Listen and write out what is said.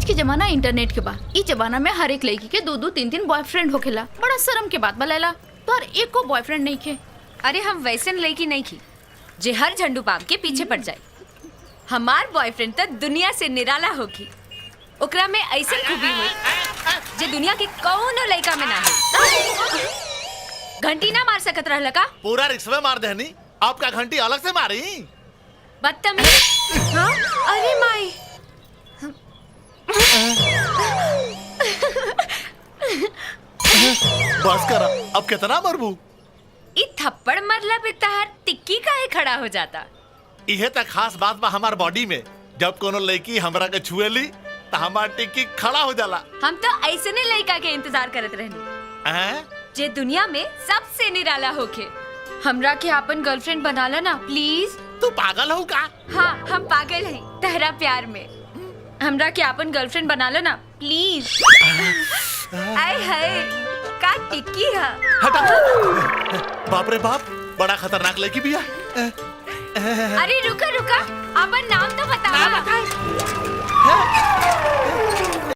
आज के जमाना इंटरनेट के बा। इस जमाना में हर एक लड़की के दो दो तीन तीन बॉयफ्रेंड होखेला। बड़ा शर्म के बात बा लैला, तोहर एक को बॉयफ्रेंड नहीं खे। अरे हम वैसन लड़की नहीं की जे हर झंडू बाम के पीछे पड़ जाए। हमार बॉयफ्रेंड तो दुनिया से निराला होगी। ओकरा में ऐसे खूबी हुई जे दुनिया के कौनो लड़का में ना है। घंटी ना मार सकत रहला का? पूरा रिक्शा मार देहनी, आपका घंटी अलग से मारी। बदतमीज। हाँ? अरे माई, बस करा, अब कितना मरबू? इ थप्पड़ मरला पे तहार टिक्की काहे खड़ा हो जाता? इहे तक खास बात बा हमार बॉडी में। जब कोनो लड़की हमरा के छुएली त हमार टिक्की खड़ा हो जाला। हम तो ऐसने लड़का के इंतजार करत रहनी हैं? जे दुनिया में सबसे निराला होके। हमरा के अपन गर्लफ्रेंड बनाला ना प्लीज। तू पागल हो का? हाँ, हम पागल हैं तेहरा प्यार में। हमरा के अपन गर्लफ्रेंड बनाला ना प्लीज। आय हाय, का टिक्की है। हटा। बाप रे बाप, बड़ा खतरनाक लड़की भी है। अरे रुका रुका, अपन नाम तो बताओ।